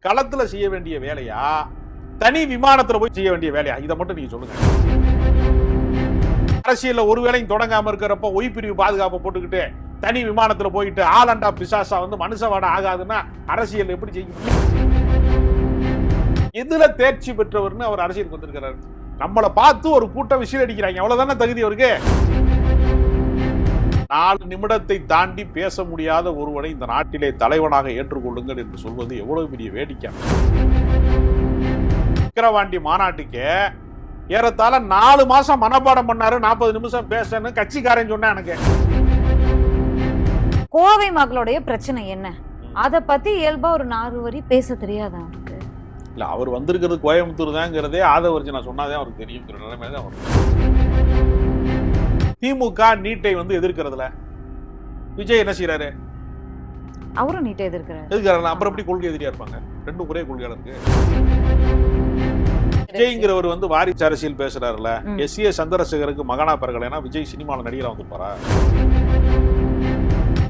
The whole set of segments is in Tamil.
களத்துல செய்ய வேண்டிய வேலையா, தனி விமானத்துல போய் செய்ய வேண்டிய வேலையா? இதை மட்டும் நீங்க சொல்லுங்க. அரசியல்ல ஒரு வேளையும் தொடங்காம இருக்கிறப்ப ஒய் பிரிவு பாதுகாப்பை போட்டுக்கிட்டு தனி விமானத்துல போயிட்டு ஆலண்டா பிசாசா வந்து மனுஷவாட ஆகாதுன்னா அரசியல் எப்படி செய்ய முடியும்? எதுல தேர்ச்சி பெற்றவர்னு அவர் அரசியலுக்கு வந்திருக்கிறார். நம்மளை பார்த்து ஒரு கூட்டம் விசில் அடிக்கிறாங்க, அவ்வளவுதானே தகுதி அவருக்கு. 4 நிமிடத்தை தாண்டி பேச முடியாத ஒருவனை இந்த நாட்டிலே தலைவனாக ஏற்றுக்கொள்ளுங்கள் என்று சொல்வது எவ்வளவு பெரிய வேடிக்கை. விக்கிரவாண்டி மாநாட்டுக்கு ஏறத்தாழ 4 மாசம் மனப்பாடம் பண்ணாரு, 40 நிமிஷம் பேசணும் கட்சிக்காரன் சொன்னா. எனக்கு கோவை மக்களுடைய பிரச்சனை என்ன, அத பத்தி இயல்பா ஒரு 4 வரி பேச தெரியாதா அவருக்கு? இல்ல, அவர் வந்திருக்கிறது கோயம்புத்தூர் தான்ங்கிறதே ஆதவர்ஜி நான் சொன்னாதே அவருக்கு தெரியுங்கிற நிலைமையில தான் அவர். திமுக நீட்டை வந்து எதிர்க்கிறதுல விஜய் என்ன செய்யறாரு? அவரும் நீட்டை எதிர்க்கிறாரு. அப்புறம் எப்படி கொள்கை எதிரியா இருப்பாங்க? ரெண்டும் ஒரே கொள்கையாளருக்கு. விஜய்ங்கிறவர் வந்து வாரிசு அரசியல் பேசுறாருல, எஸ்.ஏ. சந்திரசேகருக்கு மகனா பிறகுனா விஜய் சினிமாவில் நடிகரா வந்து போறா?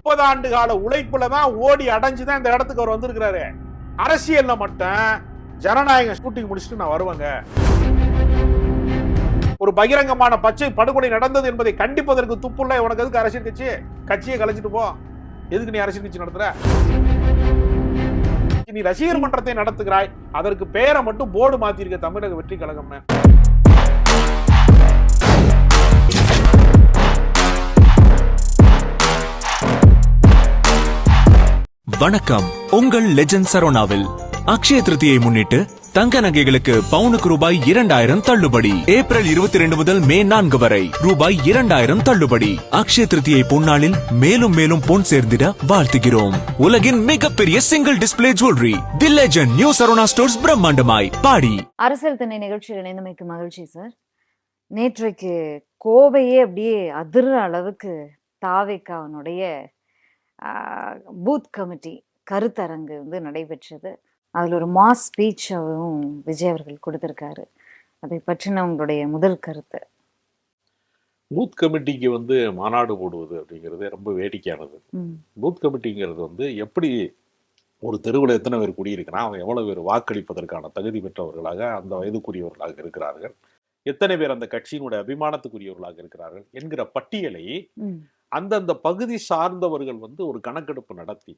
30 ஆண்டு கால உழைப்புலதான் ஓடி அடைஞ்சுதான் இந்த இடத்துக்கு அவர் வந்திருக்கிறாரு. அரசியல்ல மட்டும் ஜனநாயக ஷூட்டிங் முடிச்சுட்டு நான் வருவேங்க, ஒரு பகிரங்கமான பச்சை படுகொலை நடந்தது என்பதை கண்டிப்பதற்கு துப்புள்ள உனக்கு எதுக்கு அரசியல் கட்சி? கட்சியை கலைச்சிட்டு போ. எதுக்கு நீ அரசியல் கட்சி நடத்துற? நீ ரசிகர் மன்றத்தை நடத்துகிறாய், அதற்கு பெயரை மட்டும் போர்டு மாத்திருக்க தமிழக வெற்றி கழகம். வணக்கம். உங்கள் லெஜண்ட் சரோனாவில் அக்ஷய திருதியை முன்னிட்டு தங்க நகைகளுக்கு பவுனுக்கு ரூபாய் 2000 தள்ளுபடி. ஏப்ரல் 22 முதல் மே 4 வரை ரூபாய் 2000 தள்ளுபடி. அக்ஷய திருதியை பொன்னாளில் மேலும் மேலும் பொன் சேர்ந்திட வாழ்த்துகிறோம். உலகின் மிகப்பெரிய single display jewellery the legend new Saravana stores பிரம்மாண்டமாய் பாடி. அரசியல் திணை நிகழ்ச்சியில் இணைந்தமைக்கு மகிழ்ச்சி சார். நேற்றைக்கு கோவையே அப்படியே அதிர்ற அளவுக்கு தாவேக்காவனுடைய பூத் கமிட்டி கருத்தரங்கு வந்து நடைபெற்றது. அதில் ஒரு மாஸ் ஸ்பீச்சும் விஜய் அவர்கள் கொடுத்திருக்காரு. அதை பற்றின உங்களுடைய முதல் கருத்து? பூத் கமிட்டிக்கு வந்து மாநாடு போடுவது அப்படிங்கிறது ரொம்ப வேடிக்கையானது. பூத் கமிட்டிங்கிறது வந்து எப்படி ஒரு தெருவில் எத்தனை பேர் குடியிருக்கிறான், அவங்க எவ்வளவு பேர் வாக்களிப்பதற்கான தகுதி பெற்றவர்களாக அந்த வயதுக்குரியவர்களாக இருக்கிறார்கள், எத்தனை பேர் அந்த கட்சியினுடைய அபிமானத்துக்குரியவர்களாக இருக்கிறார்கள் என்கிற பட்டியலை அந்தந்த பகுதி சார்ந்தவர்கள் வந்து ஒரு கணக்கெடுப்பு நடத்தி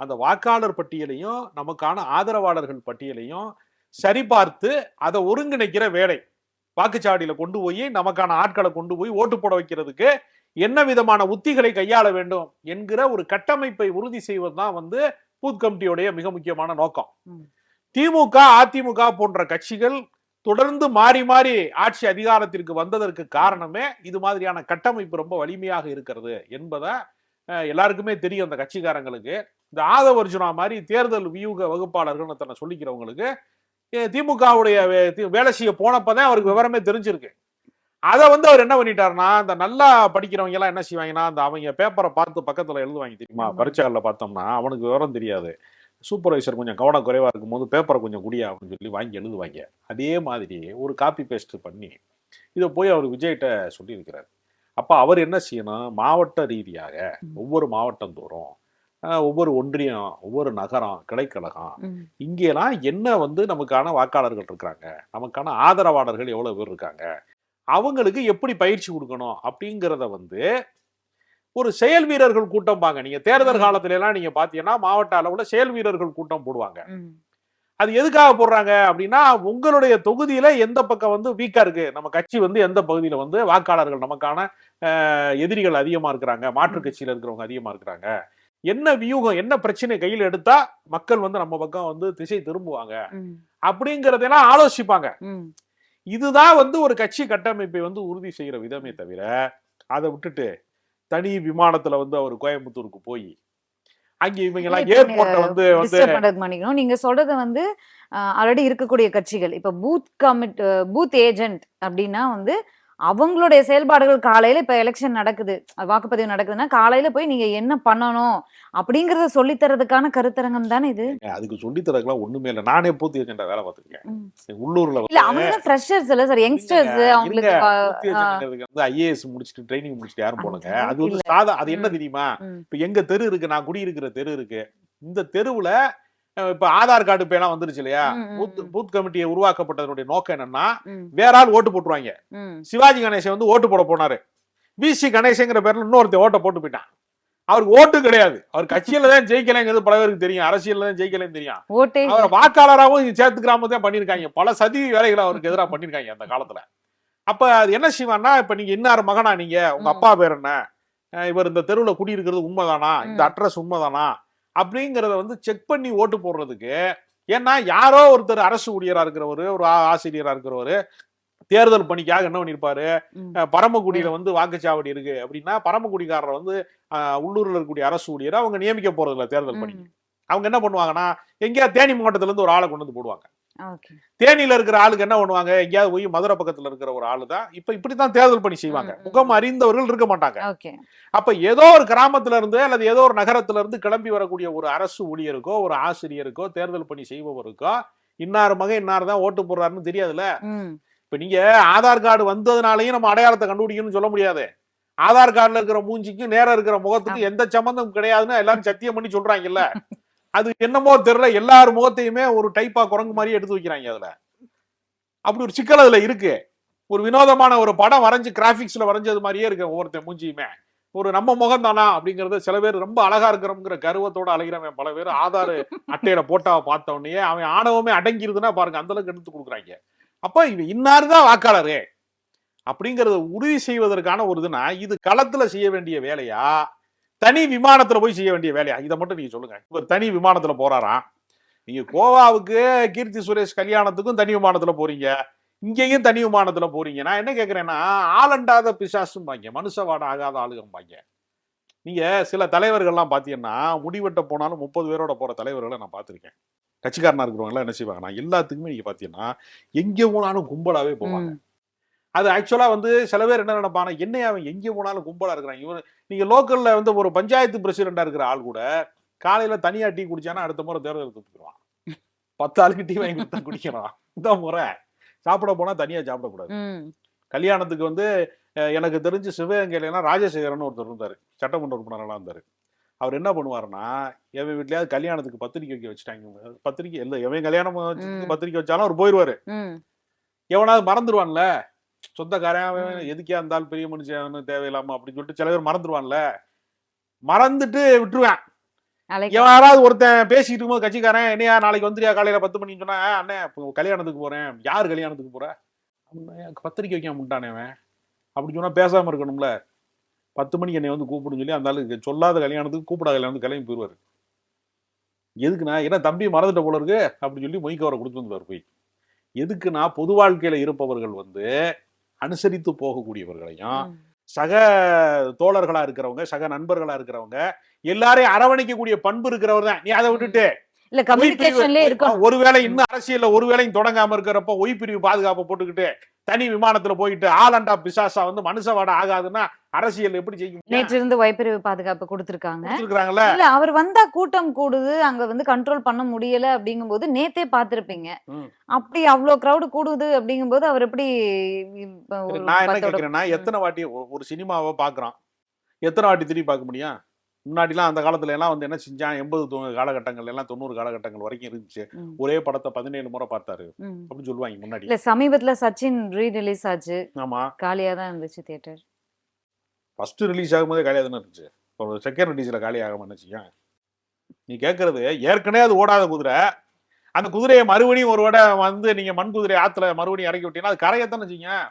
அந்த வாக்காளர் பட்டியலையும் நமக்கான ஆதரவாளர்கள் பட்டியலையும் சரிபார்த்து அதை ஒருங்கிணைக்கிற வேலை. வாக்குச்சாவடியில கொண்டு போய் நமக்கான ஆட்களை கொண்டு போய் ஓட்டு போட வைக்கிறதுக்கு என்ன விதமான உத்திகளை கையாள வேண்டும் என்கிற ஒரு கட்டமைப்பை உறுதி செய்வதுதான் வந்து பூத் கமிட்டியுடைய மிக முக்கியமான நோக்கம். திமுக, அதிமுக போன்ற கட்சிகள் தொடர்ந்து மாறி மாறி ஆட்சி அதிகாரத்திற்கு வந்ததற்கு காரணமே இது மாதிரியான கட்டமைப்பு ரொம்ப வலிமையாக இருக்கிறது என்பதை எல்லாருக்குமே தெரியும். அந்த கட்சிக்காரங்களுக்கு, இந்த ஆதவர்ஜுனா மாதிரி தேர்தல் வியூக வகுப்பாளர்கள் தன்னை சொல்லிக்கிறவங்களுக்கு திமுகவுடைய வேலை செய்ய போனப்பதான் அவருக்கு விவரமே தெரிஞ்சிருக்கு. அதை வந்து அவர் என்ன பண்ணிட்டாருன்னா, இந்த நல்லா படிக்கிறவங்க எல்லாம் என்ன செய்வாங்கன்னா, அந்த அவங்க பேப்பரை பார்த்து பக்கத்துல எழுதுவாங்க தெரியுமா, பரீட்சைகள்ல பார்த்தோம்னா அவனுக்கு விவரம் தெரியாது, சூப்பர்வைசர் கொஞ்சம் கவனம் குறைவா இருக்கும் போது பேப்பரை கொஞ்சம் குடியா அப்படின்னு சொல்லி வாங்கி எழுதுவாங்க. அதே மாதிரி ஒரு காப்பி பேஸ்ட் பண்ணி இதை போய் அவர் விஜய்கிட்ட சொல்லியிருக்கிறார். அப்ப அவர் என்ன செய்யணும், மாவட்ட ரீதியாக ஒவ்வொரு மாவட்டம் தோறும் ஒவ்வொரு ஒன்றியம், ஒவ்வொரு நகரம், கிளைக்கழகம், இங்கெல்லாம் என்ன வந்து நமக்கான வாக்காளர்கள் இருக்கிறாங்க, நமக்கான ஆதரவாளர்கள் எவ்வளவு பேர் இருக்காங்க, அவங்களுக்கு எப்படி பயிற்சி கொடுக்கணும் அப்படிங்கிறத வந்து ஒரு செயல் வீரர்கள் கூட்டம் பாங்க. நீங்க தேர்தல் காலத்துல எல்லாம் நீங்க பாத்தீங்கன்னா மாவட்ட அளவுல செயல் வீரர்கள் கூட்டம் போடுவாங்க. அது எதுக்காக போடுறாங்க அப்படின்னா, உங்களுடைய தொகுதியில எந்த பக்கம் வந்து வீக்கா இருக்கு, நம்ம கட்சி வந்து எந்த பகுதியில வந்து வாக்காளர்கள் நமக்கான எதிரிகள் அதிகமா இருக்கிறாங்க, மாற்று கட்சியில இருக்கிறவங்க அதிகமா இருக்கிறாங்க, என்ன வியூகம், என்ன பிரச்சனை கையில் எடுத்தா மக்கள் வந்து நம்ம பக்கம் வந்து திசை திரும்புவாங்க அப்படிங்கறதெல்லாம் ஆலோசிப்பாங்க. இதுதான் வந்து ஒரு கட்சி கட்டமைப்பை வந்து உறுதி செய்யற விதமே தவிர, அதை விட்டுட்டு தனி விமானத்துல வந்து அவர் கோயம்புத்தூருக்கு போய் அங்க இவங்க எல்லாம் ஏர்போர்ட்ல வந்து நீங்க சொல்றது வந்து ஆல்ரெடி இருக்கக்கூடிய கட்சிகள் இப்ப பூத் ஏஜென்ட் அப்படின்னா வந்து அவங்களுடைய செயல்பாடுகள் காலையில இப்ப எலெக்ஷன் நடக்குது, வாக்குப்பதிவு நடக்குதுன்னா காலையில போய் நீங்க என்ன பண்ணணும் அப்படிங்கறத சொல்லி தரதுக்கான கருத்தரங்கம் தானே இது. அதுக்கு சொல்லி தரதுலாம் ஒண்ணுமே இல்ல. நானே பூத் ஏஜென்டா வேலை பார்த்திருக்கேன் உள்ளூர்ல. இல்ல அவங்க ஃப்ரெஷர்ஸ் இல்ல சார், யங்ஸ்டர்ஸ். அவங்களுக்கு ஐஏஎஸ் முடிச்சுட்டு ட்ரைனிங் முடிச்சுட்டு யாரும் போனுங்க. அது வந்து சாதா, அது என்ன தெரியுமா, இப்ப எங்க தெரு இருக்கு, நான் குடியிருக்கிற தெரு இருக்கு, இந்த தெருவுல இப்ப ஆதார் கார்டு இப்ப எல்லாம் வந்துருச்சு இல்லையா, பூத் கமிட்டியை உருவாக்கப்பட்டதனுடைய நோக்கம் என்னன்னா, வேற ஆள் ஓட்டு போட்டுருவாங்க. சிவாஜி கணேசன் வந்து ஓட்டு போட போனாரு, விசி கணேசங்கிற பேர்ல இன்னொருத்த ஓட்ட போட்டு போயிட்டான். அவருக்கு ஓட்டு கிடையாது, அவர் கட்சியில தான் ஜெயிக்கலைங்கிறது பல பேருக்கு தெரியும், அரசியல்ல தான் ஜெயிக்கலைன்னு தெரியும். அவரை வாக்காளராகவும் சேர்த்துக்கிறாம தான் பண்ணிருக்காங்க, பல சதி வேலைகளை அவருக்கு எதிராக பண்ணிருக்காங்க அந்த காலத்துல. அப்ப அது என்ன செய்வான்னா, இப்ப நீங்க இன்னார் மகனா, நீங்க உங்க அப்பா பேர் என்ன, இவர் இந்த தெருவுல குடியிருக்கிறது உண்மைதானா, இந்த அட்ரஸ் உண்மைதானா அப்படிங்கறத வந்து செக் பண்ணி ஓட்டு போடுறதுக்கு. ஏன்னா யாரோ ஒருத்தர் அரசு ஊழியரா இருக்கிறவரு, ஒரு ஆசிரியரா இருக்கிறவரு தேர்தல் பணிக்காக என்ன பண்ணிருப்பாரு, பரமக்குடியில வந்து வாக்குச்சாவடி இருக்கு அப்படின்னா பரமக்குடிக்காரரை வந்து உள்ளூர்ல இருக்கக்கூடிய அரசு ஊழியரை அவங்க நியமிக்க போறது இல்ல தேர்தல் பணிக்கு. அவங்க என்ன பண்ணுவாங்கன்னா, எங்கேயா தேனி மாவட்டத்துல இருந்து ஒரு ஆளை கொண்டு வந்து போடுவாங்க. தேனியில இருக்கிற ஆளுக்கு என்ன பண்ணுவாங்க, எங்கேயாவது போய் மதுரை பக்கத்துல இருக்கிற ஒரு ஆளு தான் இப்படித்தான் தேர்தல் பணி செய்வாங்க. முகம் அறிந்தவர்கள் இருக்க மாட்டாங்க. அப்ப ஏதோ ஒரு கிராமத்துல இருந்து அல்லது ஏதோ ஒரு நகரத்துல இருந்து கிளம்பி வரக்கூடிய ஒரு அரசு ஊழியருக்கோ ஒரு ஆசிரியருக்கோ தேர்தல் பணி செய்பவருக்கோ இன்னார் மகன் இன்னார் தான் ஓட்டு போடுறாருன்னு தெரியாதுல்ல. இப்ப நீங்க ஆதார் கார்டு வந்ததுனாலையும் நம்ம அடையாளத்தை கண்டுபிடிக்கணும்னு சொல்ல முடியாது. ஆதார் கார்டுல இருக்கிற மூஞ்சிக்கும் நேரம் இருக்கிற முகத்துக்கும் எந்த சம்பந்தம் கிடையாதுன்னு எல்லாரும் சத்தியம் பண்ணி சொல்றாங்கல்ல. அது என்னமோ தெரியல, எல்லார் முகத்தையுமே ஒரு டைப்பா குரங்கு மாதிரி எடுத்து வைக்கிறாங்க. அதுல அப்படி ஒரு சிக்கல் அதுல இருக்கு. ஒரு வினோதமான ஒரு படம் வரைஞ்சு கிராபிக்ஸ்ல வரைஞ்சது மாதிரியே இருக்கு ஒவ்வொருத்தன் மூஞ்சியுமே. ஒரு நம்ம முகம் தானா அப்படிங்கறது சில பேர் ரொம்ப அழகா இருக்கிறோம்ங்கிற கர்வத்தோட அழைக்கிறவன் பல பேர் ஆதார் அட்டையில போட்டாவை பார்த்த உடனே அவன் ஆணவமே அடங்கிருதுன்னா பாருங்க, அந்த அளவுக்கு எடுத்து கொடுக்குறாங்க. அப்ப இவன் இன்னாருதான் வாக்காளரு அப்படிங்கறத உறுதி செய்வதற்கான ஒரு இதுனா இது களத்துல செய்ய வேண்டிய வேலையா, தனி விமானத்துல போய் செய்ய வேண்டிய வேலையா, இதை மட்டும் நீங்க சொல்லுங்க. ஒரு தனி விமானத்துல போறாராம், நீங்க கோவாவுக்கு கீர்த்தி சுரேஷ் கல்யாணத்துக்கும் தனி விமானத்துல போறீங்க, இங்கேயும் தனி விமானத்துல போறீங்க. நான் என்ன கேட்கிறேன்னா, ஆளண்டாத பிசாசும் பாங்க, மனுஷவாட ஆகாத ஆளுகம் பாங்க. நீங்க சில தலைவர்கள்லாம் பாத்தீங்கன்னா முடிவெட்ட போனாலும் 30 பேரோட போற தலைவர்களை நான் பார்த்திருக்கேன். கட்சிக்காரனா இருக்கிறவங்க எல்லாம் என்ன செய்வாங்கன்னா, எல்லாத்துக்குமே நீங்க பாத்தீங்கன்னா எங்க போனாலும் கும்பலாவே போவாங்க. அது ஆக்சுவலா வந்து சில பேர் என்ன நினைப்பாங்க, என்னைய அவன் எங்க போனாலும் கும்பலா இருக்கிறான் இவன். நீங்க லோக்கல்ல வந்து ஒரு பஞ்சாயத்து பிரசிடண்டா இருக்கிற ஆள் கூட காலையில தனியா டீ குடிச்சானா அடுத்த முறை தேர்தல் தூக்கிடுவான். 10 ஆளுக்கு டீ வாங்கி கொடுத்தா குடிக்கிறான். இந்த முறை சாப்பிட போனா தனியா சாப்பிடக்கூடாது. கல்யாணத்துக்கு வந்து எனக்கு தெரிஞ்சு சிவகங்கையில ராஜசேகரன் ஒருத்தர் இருந்தாரு, சட்டமன்ற உறுப்பினரெல்லாம் இருந்தாரு. அவர் என்ன பண்ணுவாருன்னா, எவன் வீட்லயாவது கல்யாணத்துக்கு பத்திரிக்கை வைக்க வச்சுட்டாங்க, பத்திரிக்கை இல்ல எவன் கல்யாணம் பத்திரிக்கை வச்சாலும் அவர் போயிடுவாரு. எவனாவது மறந்துடுவான்ல, சொந்தக்காரன் எதுக்கே இருந்தாலும் பெரிய மனுஷன் தேவையில்லாம அப்படின்னு சொல்லிட்டு சில பேர் மறந்துடுவான்ல, மறந்துட்டு விட்டுருவேன். யாராவது ஒருத்தன் பேசிட்டு இருக்கும்போது கட்சிக்காரன் என்னையா நாளைக்கு வந்துறியா காலையில 10 மணின்னு சொன்னா, அண்ணே கல்யாணத்துக்கு போறேன். யாரு கல்யாணத்துக்கு போற? பத்திரிக்கை வைக்க முட்டானே அவன் அப்படின்னு சொன்னா பேசாம இருக்கணும்ல. 10 மணிக்கு என்னை வந்து கூப்பிடுன்னு சொல்லி அந்த ஆளுக்கு சொல்லாத கல்யாணத்துக்கு கூப்பிடாத கல்யாணத்துக்கு கிளம்பி போயிடுவாரு. எதுக்குண்ணா, என்ன தம்பி மறந்துட்ட போல இருக்கு அப்படின்னு சொல்லி மொய் கவரை கொடுத்து வந்துடுவார் போய். எதுக்குன்னா, பொது வாழ்க்கையில இருப்பவர்கள் வந்து அனுசரித்து போகக்கூடியவர்களையும் சக தோழர்களா இருக்கிறவங்க சக நண்பர்களா இருக்கிறவங்க எல்லாரையும் அரவணைக்கக்கூடிய பண்பு இருக்கிறவர் தான். நீ அதை விட்டுட்டு ஒருவேளை இன்னும் அரசியல்ல ஒருவேளையும் தொடங்காம இருக்கிறப்ப ஒய் பிரிவு பாதுகாப்பை போட்டுக்கிட்டு தனி விமானத்துல போயிட்டு ஆலண்டா பிசாசா வந்து மனுஷவாட ஆகாதுன்னா அரசியல் எப்படி செய்யும்? நேற்று இருந்து வைப்பிரிவு பாதுகாப்பு கொடுத்திருக்காங்கல்ல. இல்ல அவர் வந்தா கூட்டம் கூடுது, அங்க வந்து கண்ட்ரோல் பண்ண முடியல அப்படிங்கும் போது நேத்தே பாத்திருப்பீங்க. அப்படி அவ்வளவு கிரௌடு கூடுது அப்படிங்கும் போது அவர் எப்படி? நான் என்ன கேக்குறேன்னா, எத்தனை வாட்டி ஒரு சினிமாவை பாக்குறான், எத்தனை வாட்டி திரும்பி பார்க்க முடியும்? முன்னாடிலாம் அந்த காலத்துல எல்லாம் வந்து என்ன செஞ்சான், 80 காலகட்டங்கள் எல்லாம் 90 காலகட்டங்கள் வரைக்கும் இருந்துச்சு. ஒரே படத்தை 17 முறை பார்த்தாரு அப்படின்னு சொல்லுவாங்க முன்னாடி. இல்ல சமீபத்துல சச்சின் ரீ ரிலீஸ் ஆச்சு. ஆமா, காலியா தான் இருந்துச்சு தியேட்டர். ஃபர்ஸ்ட் ரிலீஸ் ஆகும்போதே காலியா தானே இருந்துச்சு. ஒரு செகண்ட் ரிலீஸ்ல காலி ஆகாம நினைச்சியா? நீ கேட்கறது ஏற்கனவே அது ஓடாத குதிரை, அந்த குதிரையை மறுபடியும் ஒரு விட வந்து நீங்க மண் குதிரை ஆத்துல மறுபடியும் இறக்கி விட்டீங்கன்னா அது கரையத்தானே செய்யுங்க.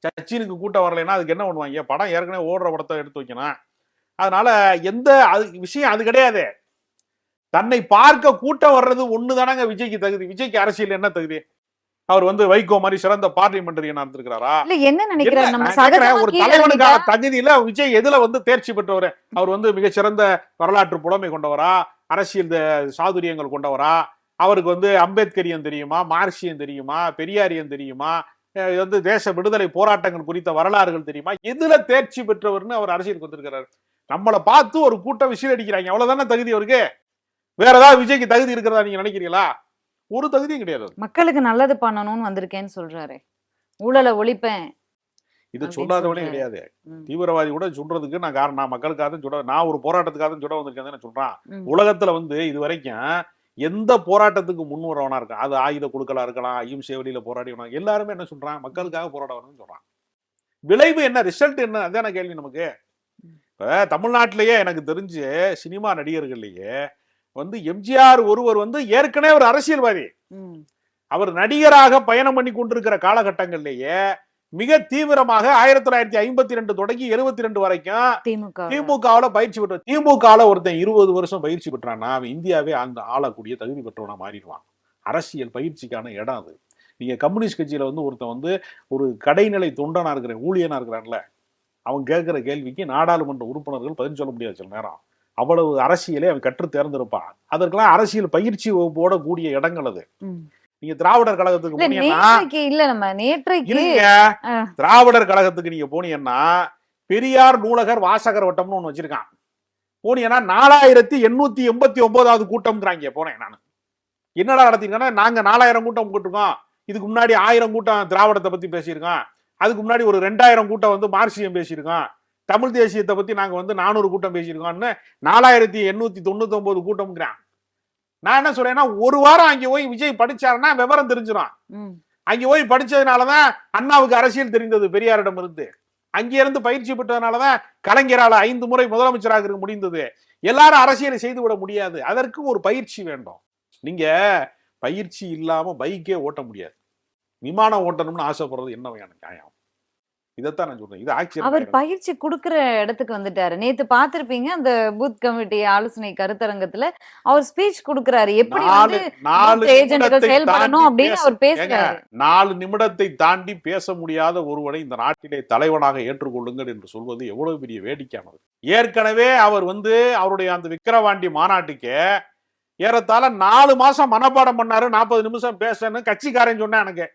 சச்சினுக்கு கூட்டம் வரலைன்னா அதுக்கு என்ன பண்ணுவாங்க? படம் ஏற்கனவே ஓடுற படத்தை எடுத்து வைக்கணும். அதனால எந்த விஷயம் அது கிடையாது. தன்னை பார்க்க கூட்டம் வர்றது ஒண்ணுதானங்க விஜய்க்கு தகுதி. விஜய்க்கு அரசியல் என்ன தகுதி? அவர் வந்து வைகோ மாதிரி சிறந்த பார்லிமெண்டரியனா இருந்திருக்கிறாரா? என்ன நினைக்கிறேன், ஒரு தலைவனுக்கான தகுதியில விஜய் எதுல வந்து தேர்ச்சி பெற்றவர்? அவர் வந்து மிகச்சிறந்த வரலாற்று புலமை கொண்டவரா, அரசியல் சாதுரியங்கள் கொண்டவரா? அவருக்கு வந்து அம்பேத்கரியம் தெரியுமா, மார்க்சியம் தெரியுமா, பெரியாரியம் தெரியுமா, வந்து தேச விடுதலை போராட்டங்கள் குறித்த வரலாறுகள் தெரியுமா? எதுல தேர்ச்சி பெற்றவர்னு அவர் அரசியலுக்கு வந்திருக்கிறார். நம்மளை பார்த்து ஒரு கூட்டம் விசில் அடிக்கிறாங்க, அவ்வளவுதானே தகுதி அவருக்கு. வேற ஏதாவது விஜய்க்கு தகுதி இருக்கிறதா நீங்க நினைக்கிறீங்களா? ஒரு தகுதியும் கிடையாது. மக்களுக்கு நல்லது பண்ணணும்னு வந்திருக்கேன்னு சொல்றாரு, ஊழலை ஒழிப்பேன் இது சொல்லாதவனே கிடையாது. தீவிரவாதி கூட சொல்றதுக்கு நான் மக்களுக்காக சொல்ல, நான் ஒரு போராட்டத்துக்காக சொல்ல வந்திருக்கேன் சொல்றான். உலகத்துல வந்து இது வரைக்கும் எந்த போராட்டத்துக்கு முன் வரவனா இருக்கான், அது ஆயுத குழுக்களா இருக்கலாம், அகிம்சை வழியில போராடி எல்லாருமே என்ன சொல்றான், மக்களுக்காக போராட வரணும்னு சொல்றான். விளைவு என்ன, ரிசல்ட் என்ன, அதான கேள்வி நமக்கு. இப்ப தமிழ்நாட்டிலேயே எனக்கு தெரிஞ்சு சினிமா நடிகர்கள்லயே எம்ஜிஆர் ஒருவர் ஏற்கனவே ஒரு அரசியல்வாதி. அவர் நடிகராக பயணம் பண்ணி கொண்டிருக்கிற காலகட்டங்கள்லயே மிக தீவிரமாக 1952 தொடங்கி 72 வரைக்கும் திமுகவுல பயிற்சி பெற்ற, திமுகவுல ஒருத்தன் 20 வருஷம் பயிற்சி பெற்றான்னா அவன் இந்தியாவே அந்த ஆளக்கூடிய தகுதி பெற்றவனா மாறிடுவான். அரசியல் பயிற்சிக்கான இடம் அது. நீங்க கம்யூனிஸ்ட் கட்சியில ஒருத்தன் ஒரு கடைநிலை தொண்டனா இருக்கிற ஊழியனா இருக்கிறான்ல, அவன் கேட்கிற கேள்விக்கு நாடாளுமன்ற உறுப்பினர்கள் பதில் சொல்ல முடியாது சில நேரம். அவ்வளவு அரசியலே அவன் கற்று தேர்ந்திருப்பான். அதற்கெல்லாம் அரசியல் பயிற்சி வகுப்போட கூடிய இடங்கள் அது. நீங்க திராவிடர் கழகத்துக்கு திராவிடர் கழகத்துக்கு நீங்க போனீங்கன்னா பெரியார் நூலகர் வாசகர் வட்டம்னு ஒண்ணு வச்சிருக்கான். போனீங்கன்னா 4889வது கூட்டம்ங்கிறாங்க. போனேன் நான். என்னடா நடத்திருக்கேன்னா, நாங்க 4000 கூட்டம் போட்டிருக்கோம், இதுக்கு முன்னாடி 1000 கூட்டம் திராவிடத்தை பத்தி பேசியிருக்கோம், அதுக்கு முன்னாடி ஒரு 2000 கூட்டம் மார்க்சியம் பேசியிருக்கோம், தமிழ் தேசியத்தை பத்தி நாங்க 400 கூட்டம் பேசியிருக்கோம்னு 4899 கூட்டம்ங்கிறான். நான் என்ன சொல்றேன்னா, ஒரு வாரம் அங்கே போய் விஜய் படிச்சாருன்னா விவரம் தெரிஞ்சிடும். அங்கே போய் படிச்சதுனாலதான் அண்ணாவுக்கு அரசியல் தெரிந்தது பெரியாரிடம் இருந்து. அங்கே இருந்து பயிற்சி பெற்றதுனாலதான் கலைஞரால 5 முறை முதலமைச்சராக இருக்க முடிந்தது. எல்லாரும் அரசியலை செய்து விட முடியாது, அதற்கு ஒரு பயிற்சி வேண்டும். நீங்க பயிற்சி இல்லாம பைக்கே ஓட்ட முடியாது. விமானம் ஓட்டணும்னு ஆசைப்படுறது என்ன வகையான நியாயம்? இதைத்தான் நான் சொல்றேன். இது அவர் பயிற்சி கொடுக்கிற இடத்துக்கு வந்துட்டாரு. நேத்து பாத்திருப்பீங்க அந்த பூத் கமிட்டி ஆலோசனை கருத்தரங்கத்துல அவர் ஸ்பீச் கொடுக்கிறாரு. எப்படி செயல்படணும் அப்படின்னு அவர் பேசுறாரு. 4 நிமிடத்தை தாண்டி பேச முடியாத ஒருவனை இந்த நாட்டிலே தலைவனாக ஏற்றுக்கொள்ளுங்கள் என்று சொல்வது எவ்வளவு பெரிய வேடிக்கையானது. ஏற்கனவே அவர் அவருடைய அந்த விக்கிரவாண்டி மாநாட்டுக்கு ஏறத்தாழ 4 மாசம் மனப்பாடம் பண்ணாரு. 40 நிமிஷம் பேசணும் கட்சிக்காரன் சொன்ன எனக்கு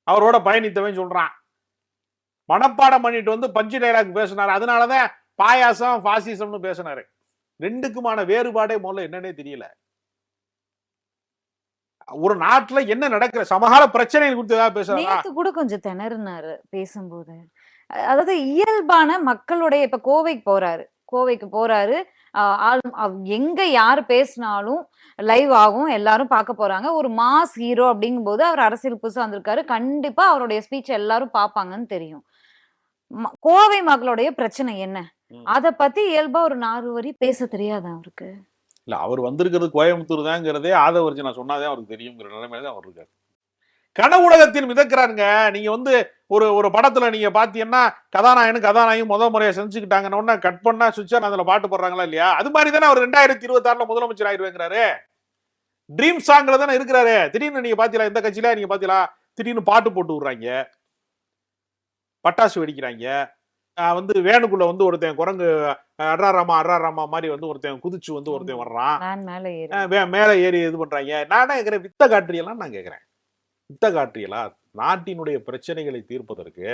அவரோட பயணித்தவன் சொல்றான். மனப்பாடம் பண்ணிட்டு பஞ்சு டைலாக் பேசினாரு. அதனாலதான் பாயாசம் பாசிசம்னு பேசினாரு. ரெண்டுக்குமான வேறுபாடே முதல்ல என்னன்னே தெரியல. ஒரு நாட்டுல என்ன நடக்கிற சமகால பிரச்சனை குறித்து ஏதாவது பேசுறாரு கூட கொஞ்சம் திணறினாரு பேசும்போது. அதாவது இயல்பான மக்களுடைய, இப்ப கோவைக்கு போறாரு, எங்க யாரு பேசினாலும் லைவ் ஆகும், எல்லாரும் பார்க்க போறாங்க. ஒரு மாஸ் ஹீரோ அப்படிங்கும் போது அவர் அரசியல் புதுசா வந்திருக்காரு, கண்டிப்பா அவருடைய ஸ்பீச் எல்லாரும் பார்ப்பாங்கன்னு தெரியும். கோவை மக்களுடைய பிரச்சனை என்ன, அத பத்தி இயல்பா ஒரு 4 வரி பேச தெரியாதா அவருக்கு? இல்ல, அவர் வந்திருக்கிறது கோயம்புத்தூர் தாங்கிறதே ஆதவர்ஜி நான் சொன்னாதே அவருக்கு தெரியுங்கிற நிலைமையில தான் அவர் இருக்காரு. கனவுலகத்தில் மிதக்கிறாருங்க. நீங்க ஒரு படத்துல நீங்க பாத்தீங்கன்னா கதாநாயகன் முதல் முறையை செஞ்சுக்கிட்டாங்கன்னு கட் பண்ணா சுவிட்சர் அதுல பாட்டு போடுறாங்களா இல்லையா? அது மாதிரி தானே அவர் 2026 முதலமைச்சர் ஆயிடுவேங்கிறாரு. ட்ரீம் சாங்ல தானே இருக்கிறாரு. திடீர்னு நீங்க பாத்தீங்களா, இந்த கட்சியில நீங்க பாத்தீங்களா, திடீர்னு பாட்டு போட்டு விடுறாங்க, பட்டாசு வெடிக்கிறாங்க. வேணுக்குள்ள ஒருத்தன் குரங்கு அட்ராராமா மாதிரி ஒருத்தன் குதிச்சு ஒருத்தன் வர்றான், மேல ஏறி இது பண்றாங்க. நானே கேக்குறேன், வித்த காட்டுறியெல்லாம் நான் கேக்குறேன், வித்த காட்டுறியலா? நாட்டினுடைய பிரச்சனைகளை தீர்ப்பதற்கு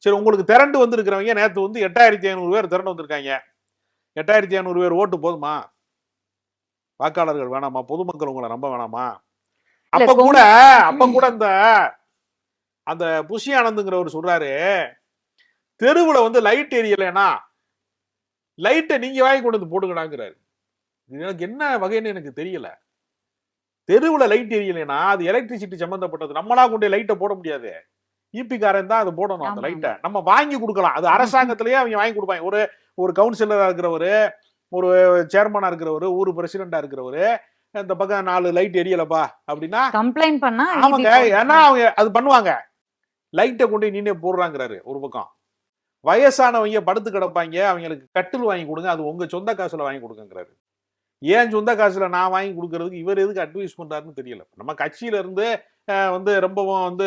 சரி, உங்களுக்கு திரண்டு வந்திருக்கிறவங்க நேற்று 8500 பேர் திரண்டு வந்திருக்காங்க. 8500 பேர் ஓட்டு போதுமா? வாக்காளர்கள் வேணாமா? பொதுமக்கள் உங்களை நம்ப வேணாமா? அப்ப கூட அந்த புஷி ஆனந்துங்கிறவர் சொல்றாரு, தெருவுல லைட் எரியலைன்னா லைட்டை நீங்க வாங்கி கொண்டு போடுங்கடாங்கிறாரு. எனக்கு என்ன வகைன்னு எனக்கு தெரியல. தெருவுல லைட் எரியலைன்னா அது எலக்ட்ரிசிட்டி சம்பந்தப்பட்டது, நம்மளா கொண்டு லைட்டை போட முடியாது. இபி காரன் தான் அது போடணும். அந்த லைட்டை நம்ம வாங்கி கொடுக்கலாம், அது அரசாங்கத்திலேயே அவங்க வாங்கி கொடுப்பாங்க. ஒரு கவுன்சிலரா இருக்கிறவரு, ஒரு சேர்மனா இருக்கிறவரு, ஊர் பிரசிடண்டா இருக்கிறவரு, இந்த பக்கம் 4 லைட் எரியலப்பா அப்படின்னா கம்ப்ளைண்ட் பண்ணா ஆமாங்க, ஏன்னா அவங்க அது பண்ணுவாங்க. லைட்டை கொண்டு நின்று போடுறாங்கிறாரு. ஒரு பக்கம் வயசானவங்க படுத்து கிடப்பாங்க, அவங்களுக்கு கட்டில் வாங்கி கொடுங்க, அது உங்க சொந்த காசுல வாங்கி கொடுங்கிறாரு. ஏன் சொந்த காசுல நான் வாங்கி கொடுக்கறதுக்கு இவர் எதுக்கு அட்வைஸ் பண்றாருன்னு தெரியல. நம்ம கட்சியில இருந்து ரொம்பவும்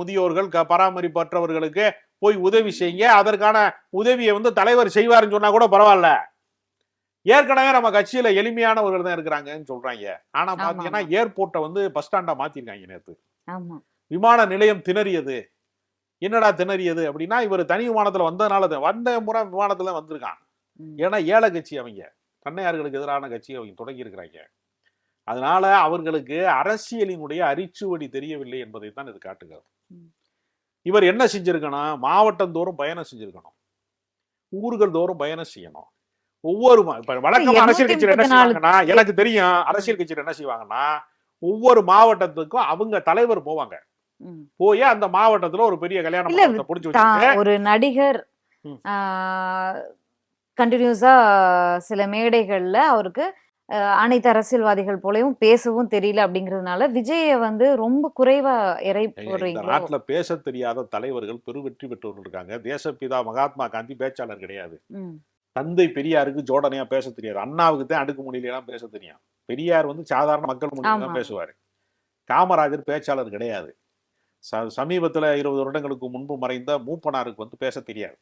முதியோர்கள் பராமரிப்பற்றவர்களுக்கு போய் உதவி செய்யுங்க, அதற்கான உதவியை தலைவர் செய்வாருன்னு சொன்னா கூட பரவாயில்ல. ஏற்கனவே நம்ம கட்சியில எளிமையானவர்கள் தான் இருக்கிறாங்கன்னு சொல்றாங்க. ஆனா பாத்தீங்கன்னா ஏர்போர்ட்டை பஸ் ஸ்டாண்டா மாத்திருக்காங்க. நேத்து விமான நிலையம் திணறியது. என்னடா திணறியது அப்படின்னா, இவர் தனி விமானத்துல வந்ததுனால வந்த முறை விமானத்துல வந்திருக்கான். ஏன்னா ஏழை கட்சி, அவங்க பண்ணையார்களுக்கு எதிரான கட்சி அவங்க தொடங்கி இருக்கிறாங்க. அதனால அவர்களுக்கு அரசியலினுடைய அரிச்சுவடி தெரியவில்லை என்பதைத்தான் இது காட்டுகிறது. இவர் என்ன செஞ்சிருக்கணும்? மாவட்டம் தோறும் பயணம் செஞ்சிருக்கணும், ஊர்கள் தோறும் பயணம் செய்யணும், ஒவ்வொரு இப்ப வழக்கமா அரசியல் கட்சியில என்ன 234 செய்வாங்கன்னா, எனக்கு தெரியும் அரசியல் கட்சியில என்ன செய்வாங்கன்னா, ஒவ்வொரு மாவட்டத்துக்கும் அவங்க தலைவர் போவாங்க. ம். போய் அந்த மாவட்டத்துல ஒரு பெரிய கல்யாண இல்ல மண்டபத்தை புடிச்சு வச்சுட்டு ஒரு நடிகர் ம். கண்டினியூஸா சில மேடைகள்ல அவருக்கு அனைத்து அரசியல்வாதிகள் போலவும் பேசவும் தெரியல அப்படிங்கிறதுனால விஜய வந்து ரொம்ப குறைவா இறை இந்த போடுறீங்களோ? நாட்டுல பேச தெரியாத தலைவர்கள் பெருவெற்றி பெற்றவர்கள் இருக்காங்க. தேசப்பிதா மகாத்மா காந்தி பேச்சாளர் கிடையாது. ம். தந்தை பெரியாருக்கு ஜோடனையா பேச தெரியாது. அண்ணாவுக்கு தான் அடுக்குமொழியில எல்லாம் பேச தெரியும். பெரியார் வந்து சாதாரண மக்கள் மொழியில ஆமா. தான் பேசுவாரு. காமராஜர் பேச்சாளர் கிடையாது. சமீபத்துல 20 வருடங்களுக்கு முன்பு மறைந்த மூப்பனாருக்கு வந்து பேச தெரியாது.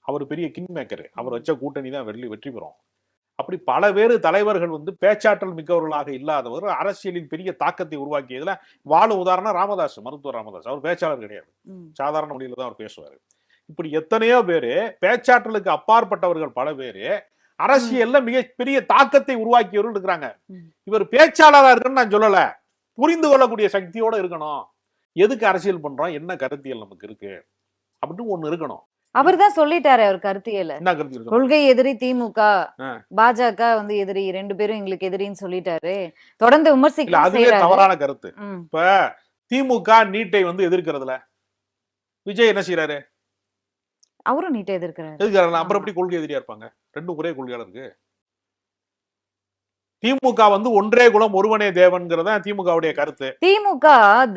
அவர் பெரிய கிங் மேக்கர். அவர் வச்ச கூட்டணி தான் வெற்றி பெறும். அப்படி பல பேரு தலைவர்கள் வந்து பேச்சாற்றல் மிக்கவர்களாக இல்லாதவர் அரசியலின் பெரிய தாக்கத்தை உருவாக்கியதுல வாழும் உதாரணம் ராமதாஸ், மருத்துவர் ராமதாஸ். அவர் பேச்சாளர் கிடையாது. ம். சாதாரண மொழியில தான் அவர் பேசுவாரு. இப்படி எத்தனையோ பேரு பேச்சாற்றலுக்கு அப்பாற்பட்டவர்கள் பல பேரு அரசியல்ல மிகப்பெரிய தாக்கத்தை உருவாக்கியவர்கள் இருக்கிறாங்க. ம். இவர் பேச்சாளரா இருக்குன்னு நான் சொல்லல. புரிந்து கொள்ளக்கூடிய சக்தியோட இருக்கணும். எதுக்கு அரசியல் பண்றோம், என்ன கருத்தியல் நமக்கு இருக்கு அப்படின்னு ஒண்ணு இருக்கணும். அவர்தான் சொல்லிட்டாரு அவர் கருத்தியல. என்ன கருத்து இருக்கணும்? கொள்கை எதிரி திமுக, ஆ. பாஜக வந்து எதிரி, 2 பேரும் எங்களுக்கு எதிரின்னு சொல்லிட்டாரு. தொடர்ந்து இல்ல, விமர்சிக்க அதுவே செய்யறாரு. தவறான கருத்து. ம். இப்ப திமுக நீட்டை வந்து எதிர்க்கிறதுல விஜய் என்ன செய்யறாரு? அவரும் நீட்டை எதிர்க்கிறாரு. எதிர்க்கிறாரு. அப்புறம் ஆமா. எப்படி கொள்கை எதிரியா இருப்பாங்க? ரெண்டும் ஒரே கொள்கையாளருக்கு. திமுக வந்து ஒன்றே குலம் ஒருவனே தேவன்கிறதா திமுகவுடைய கருத்து. திமுக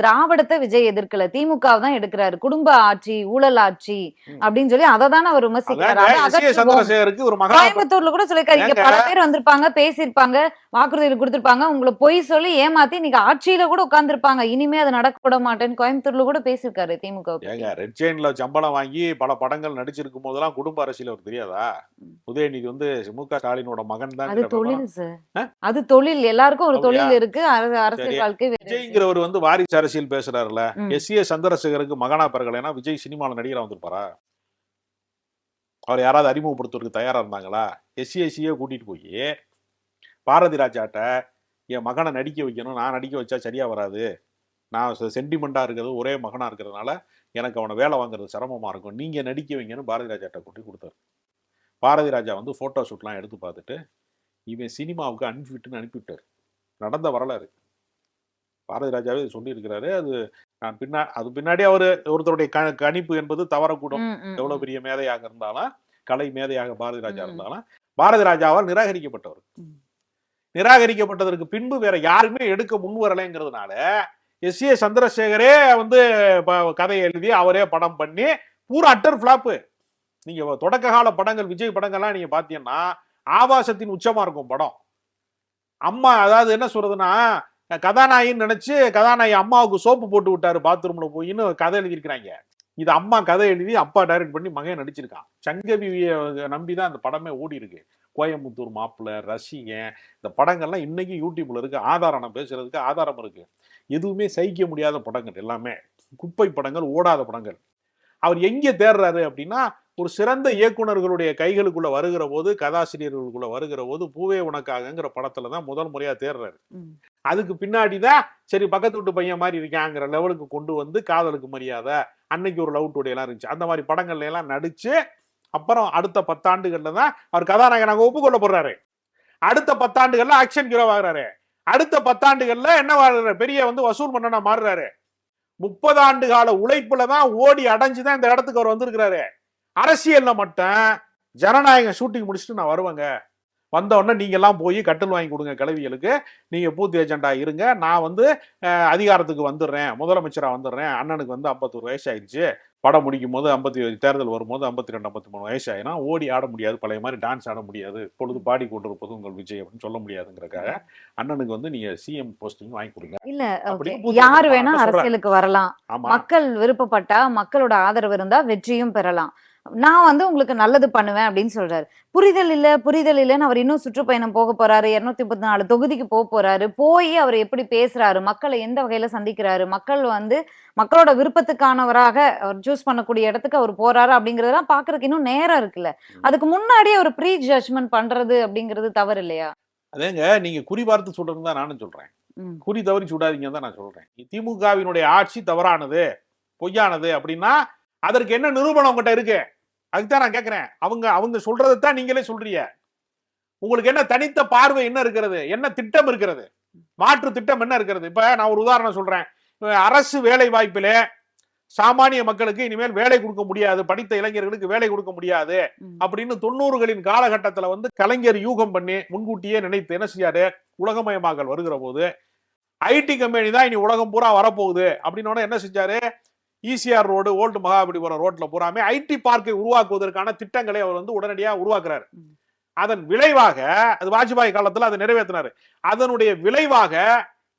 திராவிடத்தை விஜய் எதிர்க்கல, திமுக தான் எடுக்கிறாரு. குடும்ப ஆட்சி, ஊழல் ஆட்சி அப்படின்னு சொல்லி அதை தானே அவர் விமர்சிக்கிறாரு. அதை எஸ். ஏ. அகற்றுவோம். சந்திரசேகருக்கு ஒரு மகா கோயம்புத்தூர்ல கூட சொல்லிருக்காரு, இங்க ஏங்க? பல பேர் வந்திருப்பாங்க, பேசியிருப்பாங்க, வாக்குறுதிகள் கொடுத்திருப்பாங்க, உங்களை பொய் சொல்லி ஏமாத்தி நீங்க ஆட்சியில கூட உட்கார்ந்துருப்பாங்க, இனிமே அது நடக்க விட மாட்டேன்னு கோயம்புத்தூர்ல கூட பேசியிருக்காரு திமுக. ஏங்க, ரெட் ஜெயின்ல சம்பளம் வாங்கி பல படங்கள் நடிச்சிருக்கும் போதெல்லாம் குடும்ப அரசியல் அவருக்கு தெரியாதா? உதயநிதி வந்து மு.க. ஸ்டாலினோட மகன் தான். அது தொழில் சார், அது தொழில். எல்லாருக்கும் ஒரு தொழில் இருக்கு, அரசியல் வாழ்க்கை வேற இருக்கு. விஜய்ங்கிறவர் வந்து வாரிசு அரசியல் பேசுறாருல. ம். எஸ். ஏ. சந்திரசேகருக்கு மகனா பிறகலைன்னா விஜய் சினிமால நடிகரா வந்திருப்பாரா? அவர் யாராவது அறிமுகப்படுத்துறதுக்கு தயாரா இருந்தாங்களா? எஸ்சிஏசியே கூட்டிட்டு போய் பாரதி ராஜாட்ட என் மகனை நடிக்க வைக்கணும், நான் நடிக்க வச்சா சரியா வராது, நான் சென்டிமெண்டா இருக்கிறது ஒரே மகனா இருக்கிறதுனால எனக்கு அவனை வேலை வாங்குறது சிரமமா இருக்கும், நீங்க நடிக்க வைங்கன்னு பாரதி ராஜாட்ட கூட்டி கொடுத்தாரு. பாரதி ராஜா வந்து போட்டோ ஷூட்லாம் எடுத்து பார்த்துட்டு இவன் சினிமாவுக்கு அன்ஃபிட்னு அனுப்பிவிட்டார். நடந்த வரலாறு. பாரதி ராஜாவே சொல்லியிருக்கிறாரு. அது பின்னாடி அவர் ஒருத்தருடைய கணிப்பு என்பது தவறக்கூடும். எவ்வளவு பெரிய மேதையாக இருந்தாலும், கலை மேதையாக பாரதி ராஜா இருந்தாலும், பாரதி ராஜாவால் நிராகரிக்கப்பட்டவர். நிராகரிக்கப்பட்டதற்கு பின்பு வேற யாருமே எடுக்க முன் வரலைங்கிறதுனால எஸ். ஏ. சந்திரசேகரே வந்து கதையை எழுதி அவரே படம் பண்ணி பூரா அட்டர் பிளாப்பு. நீங்க தொடக்க கால படங்கள், விஜய் படங்கள்லாம் நீங்க பாத்தீங்கன்னா ஆபாசத்தின் உச்சமா இருக்கும் படம். அம்மா, அதாவது என்ன சொல்றதுன்னா, கதாநாயகின்னு நினைச்சு கதாநாயகி அம்மாவுக்கு சோப்பு போட்டு விட்டாரு பாத்ரூம்ல போயின்னு கதை எழுதியிருக்கிறாங்க. இது அம்மா கதை எழுதி அப்பா டைரக்ட் பண்ணி மகன் நடிச்சிருக்கான். சங்கவியை நம்பிதான் அந்த படமே ஓடி இருக்கு. கோயம்புத்தூர் மாப்பிள்ளை, ரசிகன், இந்த படங்கள்லாம் இன்னைக்கு யூடியூப்ல இருக்கு. ஆதாரம், நான் பேசுறதுக்கு ஆதாரம் இருக்கு. எதுவுமே சகிக்க முடியாத படங்கள், எல்லாமே குப்பை படங்கள், ஓடாத படங்கள். அவர் எங்க தேடுறாரு அப்படின்னா, ஒரு சிறந்த இயக்குனர்களுடைய கைகளுக்குள்ள வருகிற போது, கதாசிரியர்களுக்குள்ள வருகிற போது பூவே உனக்காகங்கிற படத்துலதான் முதல் முறையா தேடுறாரு. அதுக்கு பின்னாடிதான் சரி பக்கத்து வீட்டு பையன் மாதிரி இருக்காங்கிற லெவலுக்கு கொண்டு வந்து காதலுக்கு மரியாதை, அன்னைக்கு ஒரு லவ் டுடே எல்லாம் இருந்துச்சு, அந்த மாதிரி படங்கள்ல எல்லாம் நடிச்சு அப்புறம் அடுத்த 10 ஆண்டுகள்ல தான் அவர் கதாநாயகனாக ஒப்புக்கொள்ள போறாரு. அடுத்த 10 ஆண்டுகள்ல ஆக்ஷன் ஹீரோ ஆகுறாரு. அடுத்த 10 ஆண்டுகள்ல என்ன வாழ்றாரு, பெரிய வந்து வசூல் மன்னனா மாறுறாரு. 30 ஆண்டு கால உழைப்புல தான் ஓடி அடைஞ்சுதான் இந்த இடத்துக்கு அவர் வந்திருக்கிறாரு. அரசியல்ல மட்டும் ஜனநாயகம் ஷூட்டிங் முடிச்சுட்டு நான் வருவேங்க, வந்த உடனே நீங்க எல்லாம் போய் கட்டில் வாங்கி கொடுங்க கிளவிகளுக்கு, நீங்க பூத் ஏஜெண்டா இருங்க, நான் வந்து அதிகாரத்துக்கு வந்துடுறேன், முதலமைச்சரா வந்துடுறேன், அண்ணனுக்கு வந்து 51 வயசு ஆயிடுச்சு, படம் முடிக்கும் போது 50 தேர்தல் வரும்போது 52 53 வயசு ஆயினா ஓடி ஆட முடியாது, பழைய மாதிரி டான்ஸ் ஆட முடியாது, பொழுது பாடி கொண்டிருப்பது உங்கள் விஜய் அப்படின்னு சொல்ல முடியாதுங்கிறக்காக அண்ணனுக்கு வந்து நீங்க சிஎம் போஸ்டிங் வாங்கி கொடுங்க. இல்ல, யாரு வேணா அரசியலுக்கு வரலாம், மக்கள் விருப்பப்பட்டா மக்களோட ஆதரவு இருந்தா வெற்றியும் பெறலாம், நான் வந்து உங்களுக்கு நல்லது பண்ணுவேன் அப்படின்னு சொல்றாரு. புரிதல் இல்லைன்னு அவர் இன்னும் சுற்றுப்பயணம் போக போறாரு, 234 தொகுதிக்கு போறாரு. போய் அவர் எப்படி பேசுறாரு, மக்களை எந்த வகையில சந்திக்கிறாரு, மக்கள் வந்து மக்களோட விருப்பத்துக்கானவராக அவர் சூஸ் பண்ணக்கூடிய இடத்துக்கு அவர் போறாரு அப்படிங்கறதெல்லாம் பாக்குறதுக்கு இன்னும் நேரம் இருக்குல்ல. அதுக்கு முன்னாடியே ஒரு ப்ரீ ஜட்ஜ்மெண்ட் பண்றது அப்படிங்கிறது தவறு இல்லையா? அதேங்க, நீங்க குறி பார்த்து சொல்றதுன்னு தான் நானும் சொல்றேன். குறி தவறி சுடாதீங்கன்னு தான் நான் சொல்றேன். திமுகவினுடைய ஆட்சி தவறானது, பொய்யானது அப்படின்னா அதற்கு என்ன நிரூபணம் உங்ககிட்ட இருக்கு? அதுக்குதான் நான் கேட்கிறேன். அவங்க சொல்றதைத்தான் நீங்களே சொல்றீங்க. உங்களுக்கு என்ன தனித்த பார்வை என்ன இருக்கிறது, என்ன திட்டம் இருக்கிறது, மாற்று திட்டம் என்ன இருக்கிறது? இப்ப நான் ஒரு உதாரணம் சொல்றேன். அரசு வேலை வாய்ப்பிலே சாமானிய மக்களுக்கு இனிமேல் வேலை கொடுக்க முடியாது, படித்த இளைஞர்களுக்கு வேலை கொடுக்க முடியாது அப்படின்னு 90களின் காலகட்டத்துல வந்து கலைஞர் யூகம் பண்ணி முன்கூட்டியே நினைத்து என்ன செய்யாரு, உலகமயமாக்கல் வருகிற போது ஐடி கம்பெனி தான் இனி உலகம் பூரா வரப்போகுது அப்படின்னு என்ன செஞ்சாரு, ஈசிஆர் ரோடு, ஓல்டு மகாபலிபுரம் ரோட்ல பூராமே ஐடி பார்க்கை உருவாக்குவதற்கான திட்டங்களை அவர் வந்து உடனடியாக உருவாக்குறாரு. அதன் விளைவாக, அது வாஜ்பாய் காலத்துல அதை நிறைவேற்றினாரு. அதனுடைய விளைவாக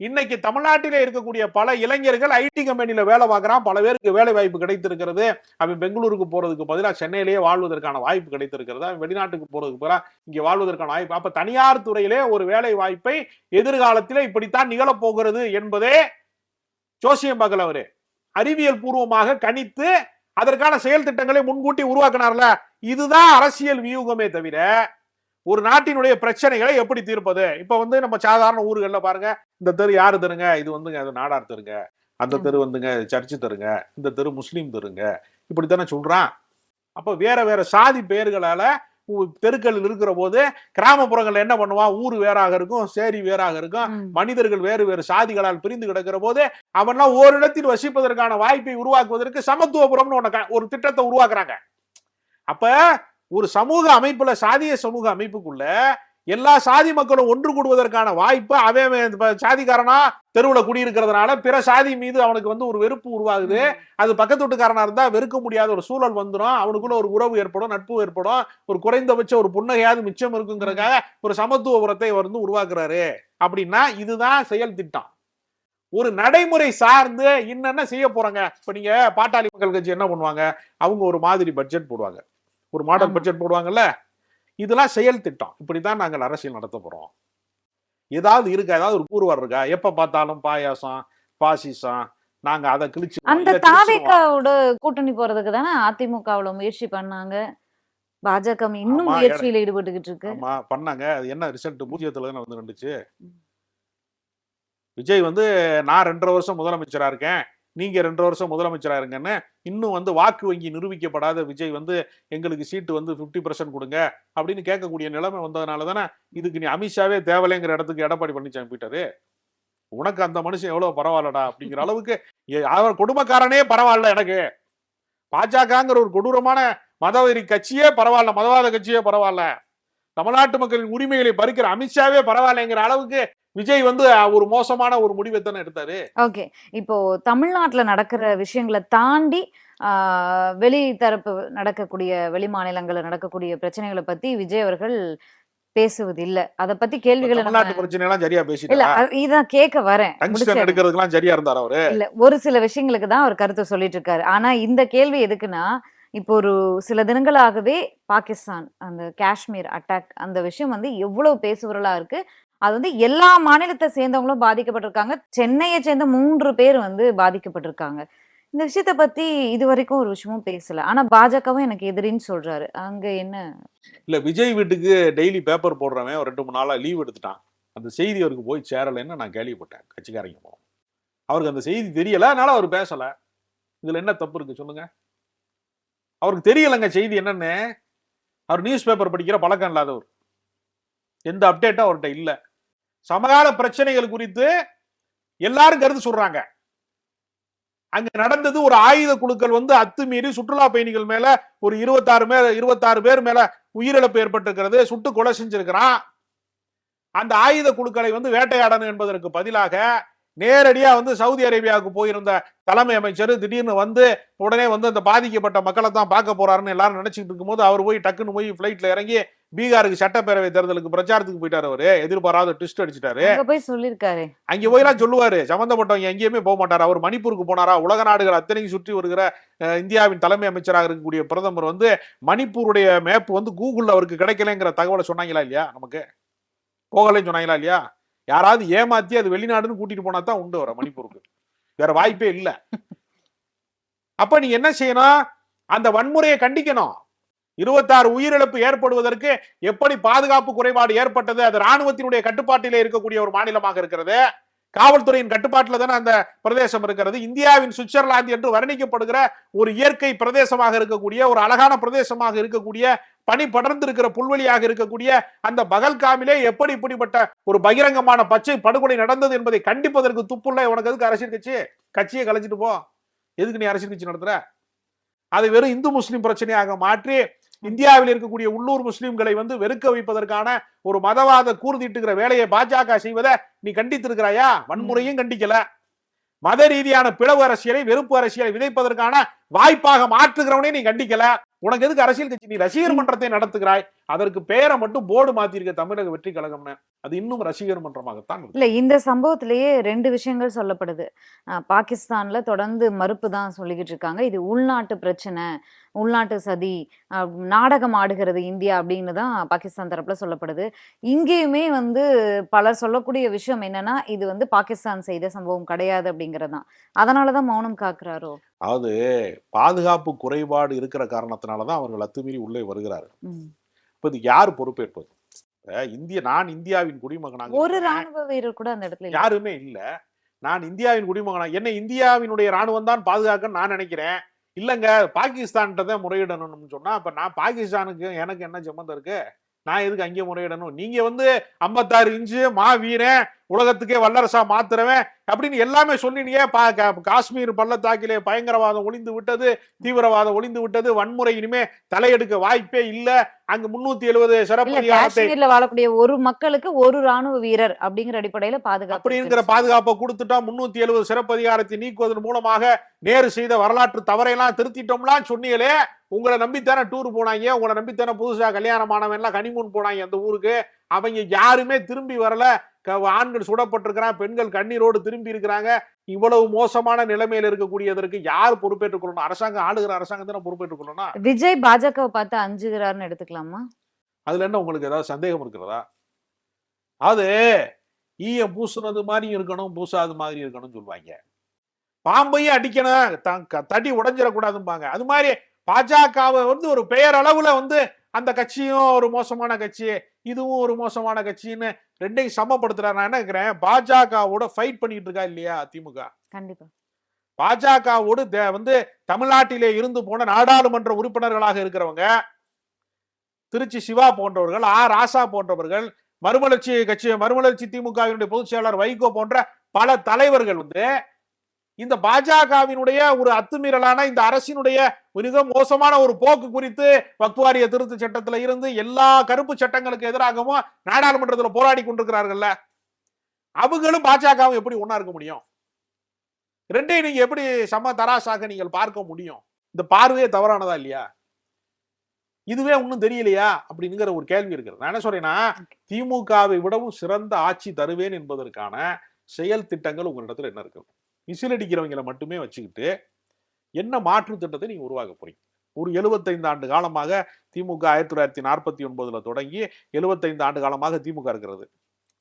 இன்னைக்கு தமிழ்நாட்டிலே இருக்கக்கூடிய பல இளைஞர்கள் ஐடி கம்பெனில வேலை பார்க்கறான், பல பேருக்கு வேலை வாய்ப்பு கிடைத்திருக்கிறது. அவன் பெங்களூருக்கு போறதுக்கு பதிலாக சென்னையிலேயே வாழ்வதற்கான வாய்ப்பு கிடைத்திருக்கிறது. அவன் வெளிநாட்டுக்கு போறதுக்கு பதிலாக இங்க வாழ்வதற்கான வாய்ப்பு. அப்ப தனியார் துறையிலே ஒரு வேலை வாய்ப்பை எதிர்காலத்திலே இப்படித்தான் நிகழப்போகிறது என்பதே ஜோசியம் பார்க்கல, அவரு அறிவியல் பூர்வமாக கணித்து அதற்கான செயல் திட்டங்களை முன்கூட்டி உருவாக்கினார்ல. இதுதான் அரசியல் வியூகமே தவிர ஒரு நாட்டினுடைய பிரச்சனைகளை எப்படி தீர்ப்பது. இப்ப வந்து நம்ம சாதாரண ஊர்கள்ல பாருங்க, இந்த தெரு யாரு தெருங்க, இது வந்துங்க அது நாடார் தெருங்க, அந்த தெரு வந்துங்க சர்ச்சு தெருங்க, இந்த தெரு முஸ்லீம் தெருங்க, இப்படித்தானே சொல்றான். அப்ப வேற வேற சாதி பெயர்களால தெருக்கள் இருக்கிற போது கிராமப்புறங்கள்ல என்ன பண்ணுவான், ஊர் வேறாக இருக்கும், சேரி வேறாக இருக்கும், மனிதர்கள் வேறு வேறு சாதிகளால் பிரிந்து கிடக்கிற போது அவன்லாம் ஓரிடத்தில் வசிப்பதற்கான வாய்ப்பை உருவாக்குவதற்கு சமத்துவபுரம்னு ஒரு திட்டத்தை உருவாக்குறாங்க. அப்ப ஒரு சமூக அமைப்புல, சாதிய சமூக அமைப்புக்குள்ள எல்லா சாதி மக்களும் ஒன்று கூடுவதற்கான வாய்ப்பு அவன் சாதிக்காரனா தெருவுல குடியிருக்கிறதுனால பிற சாதி மீது அவனுக்கு வந்து ஒரு வெறுப்பு உருவாகுது. அது பக்கத்து வீட்டுக்காரனா இருந்தா வெறுக்க முடியாத ஒரு சூழல் வந்துடும், அவனுக்குள்ள ஒரு உறவு ஏற்படும், நட்பு ஏற்படும், ஒரு குறைந்தபட்ச ஒரு புன்னகையாவது மிச்சம் இருக்குங்கிறதுக்காக ஒரு சமத்துவபுரத்தை வந்து உருவாக்குறாரு. அப்படின்னா இதுதான் செயல் திட்டம். ஒரு நடைமுறை சார்ந்து என்னென்ன செய்ய போறாங்க. இப்ப நீங்க பாட்டாளி மக்கள் கட்சி என்ன பண்ணுவாங்க, அவங்க ஒரு மாதிரி பட்ஜெட் போடுவாங்க, ஒரு மாடல் பட்ஜெட் போடுவாங்கல்ல. இதெல்லாம் செயல் திட்டம். இப்படித்தான் நாங்கள் அரசியல் நடத்த போறோம். ஏதாவது இருக்கா, ஏதாவது ஒரு கூறுவார் இருக்கா? எப்ப பார்த்தாலும் பாயாசம், பாசிசம், நாங்க அதை கிழிச்சு. அந்த தாவேக்காவோட கூட்டணி போறதுக்கு தானே அதிமுகவுல முயற்சி பண்ணாங்க. பாஜக இன்னும் முயற்சியில ஈடுபட்டுக்கிட்டு இருக்கு. ஆமா பண்ணாங்க. அது என்ன ரிசல்ட்? 0த்துல தானே வந்து நின்றுச்சு. விஜய் வந்து நான் 2.5 வருஷம் முதலமைச்சரா இருக்கேன், நீங்க 2 வருஷம் முதலமைச்சரா இருங்கன்னு இன்னும் வந்து வாக்கு வங்கி நிரூபிக்கப்படாத விஜய் வந்து எங்களுக்கு சீட்டு வந்து 50% கொடுங்க அப்படின்னு கேட்கக்கூடிய நிலைமை வந்ததுனால தானே இதுக்கு நீ அமித்ஷாவே தேவலைங்கிற இடத்துக்கு எடப்பாடி பழனிசாமி போயிட்டாரு. உனக்கு அந்த மனுஷன் எவ்வளவு பரவாயில்லடா அப்படிங்கிற அளவுக்கு அவர் கொடுமைக்காரனே பரவாயில்ல, எனக்கு பாஜகங்கிற ஒரு கொடூரமான மதவெறி கட்சியே பரவாயில்ல, மதவாத கட்சியே பரவாயில்ல, தமிழ்நாட்டு மக்களின் உரிமைகளை பறிக்கிற அமித்ஷாவே பரவாயில்லைங்கிற அளவுக்கு விஜய் வந்து ஒரு மோசமான ஒரு முடிவை தானே எடுத்தாரு. ஓகே, இப்போ தமிழ்நாட்டுல நடக்கிற விஷயங்களை தாண்டி வெளி தரப்பு நடக்கக்கூடிய, வெளி மாநிலங்கள்ல நடக்கக்கூடிய பிரச்சனைகளை பத்தி விஜய் அவர்கள் பேசுவது இல்ல. அத பத்தி கேள்விகளை தமிழ்நாட்டு பிரச்சனை எல்லாம் சரியா பேசிட்டாரு. இல்ல, இதான் கேட்க வரேன். எடுக்கிறதுக்கெல்லாம் சரியா இருந்தாரு அவரு. இல்ல, ஒரு சில விஷயங்களுக்கு தான் அவர் கருத்து சொல்லிட்டு இருக்காரு. ஆனா இந்த கேள்வி எதுக்குன்னா, இப்போ ஒரு சில தினங்களாகவே பாகிஸ்தான் அந்த காஷ்மீர் அட்டாக், அந்த விஷயம் வந்து எவ்வளவு பேசுபொருளா இருக்கு. அது வந்து எல்லா மாநிலத்தை சேர்ந்தவங்களும் பாதிக்கப்பட்டிருக்காங்க. சென்னையை சேர்ந்த 3 பேர் வந்து பாதிக்கப்பட்டிருக்காங்க. இந்த விஷயத்த பத்தி இது வரைக்கும் ஒரு விஷயமும் பேசல. ஆனா பாஜகவும் எனக்கு எதிரின்னு சொல்றாரு. அங்க என்ன இல்ல, விஜய் வீட்டுக்கு டெய்லி பேப்பர் போடுறவன் ஒரு 2-3 நாளா லீவ் எடுத்துட்டான். அந்த செய்தி அவருக்கு போய் சேரலைன்னு நான் கேள்விப்பட்டேன். கட்சிக்காரங்க அவருக்கு அந்த செய்தி தெரியல, அதனால அவர் பேசல. இதுல என்ன தப்பு இருக்கு சொல்லுங்க? அவருக்கு தெரியலங்க செய்தி என்னன்னு. அவர் நியூஸ் பேப்பர் படிக்கிற பழக்கம் இல்லாதவர், எந்த அப்டேட்டும் அவர்கிட்ட இல்ல. சமகால பிரச்சனைகள் குறித்து எல்லாரும் கருத்து சொல்றாங்க. அங்க நடந்தது ஒரு ஆயுத குழுக்கள் வந்து அத்துமீறி சுற்றுலா பயணிகள் மேல ஒரு 26 பேர் மேல உயிரிழப்பு ஏற்பட்டிருக்கிறது, சுட்டு கொலை செஞ்சிருக்கிறான். அந்த ஆயுத குழுக்களை வந்து வேட்டையாடணும் என்பதற்கு பதிலாக நேரடியா வந்து சவுதி அரேபியாவுக்கு போயிருந்த தலைமை அமைச்சர் திடீர்னு வந்து உடனே வந்து அந்த பாதிக்கப்பட்ட மக்களை தான் பார்க்க போறாருன்னு எல்லாரும் நினைச்சிட்டு இருக்கும்போது அவர் போய் டக்குன்னு போய் பிளைட்ல இறங்கி பீகாருக்கு சட்டப்பேரவை தேர்தலுக்கு பிரச்சாரத்துக்கு போயிட்டாரு. அவரு எதிர்பாராத ட்விஸ்ட் அடிச்சிட்டாரு. அங்க போய் எல்லாம் சொல்லுவாரு, சம்பந்தப்பட்டவங்க எங்கேயுமே போக மாட்டாரு. அவர் மணிப்பூருக்கு போனாரா? உலக நாடுகள் அத்தனையும் சுற்றி வருகிற இந்தியாவின் தலைமை அமைச்சராக இருக்கக்கூடிய பிரதமர் வந்து மணிப்பூருடைய மேப் வந்து கூகுள்ல அவருக்கு கிடைக்கலங்கிற தகவலை சொன்னாங்களா இல்லையா? நமக்கு போகலன்னு சொன்னாங்களா இல்லையா? யாராவது ஏமாத்தி அது வெளிநாடுன்னு கூட்டிட்டு போனா தான் உண்டு வர மணிப்பூருக்கு, வேற வாய்ப்பே இல்ல. அப்ப நீ என்ன செய்யணும்? அந்த வன்முறையை கண்டிக்கணும். 26 உயிரிழப்பு ஏற்படுவதற்கு எப்படி பாதுகாப்பு குறைபாடு ஏற்பட்டது? அது ராணுவத்தினுடைய கட்டுப்பாட்டிலே இருக்கக்கூடிய ஒரு மாநிலமாக இருக்கிறது. காவல்துறையின் கட்டுப்பாட்டில் தானே அந்த பிரதேசம் இருக்கிறது. இந்தியாவின் சுவிட்சர்லாந்து என்று வர்ணிக்கப்படுகிற ஒரு இயற்கை பிரதேசமாக இருக்கக்கூடிய, ஒரு அழகான பிரதேசமாக இருக்கக்கூடிய, பனி படர்ந்து இருக்கிற புல்வெளியாக இருக்கக்கூடிய அந்த பகல்காமிலே எப்படி இப்படிப்பட்ட ஒரு பகிரங்கமான பச்சை படுகொலை நடந்தது என்பதை கண்டிப்பதற்கு துப்புள்ள உனக்கு எதுக்கு அரசியல் கட்சி? கட்சியை கலைச்சிட்டு போ. எதுக்கு நீ அரசியல் கட்சி நடத்துற? அதை வெறும் இந்து முஸ்லிம் பிரச்சனையாக மாற்றி இந்தியாவில் இருக்கக்கூடிய உள்ளூர் முஸ்லிம்களை வந்து வெறுக்க வைப்பதற்கான ஒரு மதவாத கூர்தீட்டுகிற வேலையை பாஜக செய்வதை நீ கண்டித்திருக்கிறாயா? வன்முறையும் கண்டிக்கல. மத ரீதியான பிளவு அரசியலை, வெறுப்பு அரசியலை விதைப்பதற்கான வாய்ப்பாக மாற்றுகிறவனே நீ கண்டிக்கல. உனக்கு எதுக்கு அரசியல் கட்சி? நீ ரசிகர் மன்றத்தை நடத்துகிறாய். அதற்கு பெயரை மட்டும் போர்டு மாத்திருக்க தமிழக வெற்றி கழகம்னு. அது இன்னும் ரசிகர் மன்றமாகத்தான். இல்ல, இந்த சம்பவத்திலேயே 2 விஷயங்கள் சொல்லப்படுது. பாகிஸ்தான்ல தொடர்ந்து மறுப்பு தான் சொல்லிக்கிட்டு இருக்காங்க. இது உள்நாட்டு பிரச்சனை, உள்நாட்டு சதி, நாடகம் ஆடுகிறது இந்தியா அப்படின்னு தான் பாகிஸ்தான் தரப்புல சொல்லப்படுது. இங்கேயுமே வந்து பலர் சொல்லக்கூடிய விஷயம் என்னன்னா, இது வந்து பாகிஸ்தான் செய்த சம்பவம் கிடையாது அப்படிங்கறதுதான். அதனாலதான் மௌனம் காக்குறாரோ? அதாவது பாதுகாப்பு குறைபாடு இருக்கிற காரணத்தினாலதான் அவர்கள் அத்துமீறி உள்ளே வருகிறார்கள். இப்ப இதுக்கு யார் பொறுப்பேற்பது? நான் இந்தியாவின் குடிமகனாக, ஒரு ராணுவ வீரர் கூட அந்த இடத்துல யாருமே இல்ல. நான் இந்தியாவின் குடிமகனா, என்ன இந்தியாவினுடைய ராணுவம் தான் பாதுகாக்க நான் நினைக்கிறேன். இல்லங்க பாகிஸ்தான் தான் முறையிடணும்னு சொன்னா, அப்ப நான் பாகிஸ்தானுக்கு எனக்கு என்ன சம்பந்தம் இருக்கு? நான் எதுக்கு அங்கே முறையிடணும்? நீங்க வந்து 56 இன்ச்சு மாவீரன், உலகத்துக்கே வல்லரசா மாத்துறவன் அப்படின்னு எல்லாமே சொன்னீங்க. காஷ்மீர் பள்ளத்தாக்கிலே பயங்கரவாதம் ஒளிந்து விட்டது, தீவிரவாதம் ஒளிந்து விட்டது, வன்முறை இனிமே தலையெடுக்க வாய்ப்பே இல்ல. அங்க 370 சிறப்பு காஷ்மீர்ல வாழக்கூடிய ஒரு மக்களுக்கு ஒரு ராணுவ வீரர் அப்படிங்கிற அடிப்படையில பாதுகாப்பு அப்படிங்கிற பாதுகாப்பை கொடுத்துட்டா 370 சிறப்பு அதிகாரத்தை நீக்குவதன் மூலமாக நேரு செய்த வரலாற்று தவறையெல்லாம் திருத்திட்டோம்லாம் சொன்னீங்களே. உங்களை நம்பித்தானே டூர் போனாங்க, உங்களை நம்பித்தானே புதுசா கல்யாணமானவன் எல்லாம் கனிமூன் போனாங்க அந்த ஊருக்கு. அவங்க யாருமே திரும்பி வரல. ஆண்கள் சுடப்பட்டிருக்கிறான், பெண்கள் கண்ணீரோடு திரும்பி இருக்கிறாங்க. இவ்வளவு மோசமான நிலைமையில இருக்கக்கூடியதற்கு யார் பொறுப்பேற்றுக் கொள்ளணும்? அரசாங்கம், ஆளுகிற அரசாங்கம் தானே பொறுப்பேற்றுக் கொள்ளணும். விஜய் பாஜகவை பார்த்து அஞ்சுகிறார்னு எடுத்துக்கலாமா? அதுல என்ன உங்களுக்கு ஏதாவது சந்தேகம் இருக்கிறதா? அது ஈயம் பூசுனது மாதிரி இருக்கணும், பூசாது மாதிரி இருக்கணும்னு சொல்லுவாங்க. பாம்பையும் அடிக்கணும், தடி உடைஞ்சிடக்கூடாதும்பாங்க. அது மாதிரி பாஜகவை வந்து ஒரு பெயரளவுல வந்து அந்த கட்சியும் ஒரு மோசமான கட்சி, இதுவும் ஒரு மோசமான கட்சின்னு ரெண்டையும் சமப்படுத்துறாரு. நான் என்ன இருக்கிறேன், பாஜகவோட ஃபைட் பண்ணிட்டு இருக்கா இல்லையா திமுக? கண்டிப்பா. பாஜகவோடு வந்து தமிழ்நாட்டிலே இருந்து போன நாடாளுமன்ற உறுப்பினர்களாக இருக்கிறவங்க, திருச்சி சிவா போன்றவர்கள், ராசா போன்றவர்கள், மறுமலர்ச்சி திமுகவினுடைய பொதுச் செயலாளர் வைகோ போன்ற பல தலைவர்கள் வந்து இந்த பாஜகவினுடைய ஒரு அத்துமீறலான இந்த அரசினுடைய மிக மோசமான ஒரு போக்கு குறித்து வக்ஃப் வாரிய திருத்த சட்டத்துல இருந்து எல்லா கருப்பு சட்டங்களுக்கு எதிராகவும் நாடாளுமன்றத்தில் போராடி கொண்டிருக்கிறார்கள். அவங்களும் பாஜகவும் எப்படி ஒன்னா இருக்க முடியும்? ரெண்டையும் நீங்க எப்படி சம தராசாக நீங்கள் பார்க்க முடியும்? இந்த பார்வையே தவறானதா இல்லையா? இதுவே ஒன்னும் தெரியலையா அப்படிங்கிற ஒரு கேள்வி இருக்கிறது. நான் என்ன சொல்றேன்னா, திமுகவை விடவும் சிறந்த ஆட்சி தருவேன் என்பதற்கான செயல் திட்டங்கள் உங்களிடத்துல என்ன இருக்கு? விசில் அடிக்கிறவங்களை மட்டுமே வச்சுக்கிட்டு என்ன மாற்று திட்டத்தை நீங்க உருவாக்க போறீங்க? ஒரு 75 ஆண்டு காலமாக திமுக 1949 தொடங்கி 75 ஆண்டு காலமாக திமுக இருக்கிறது.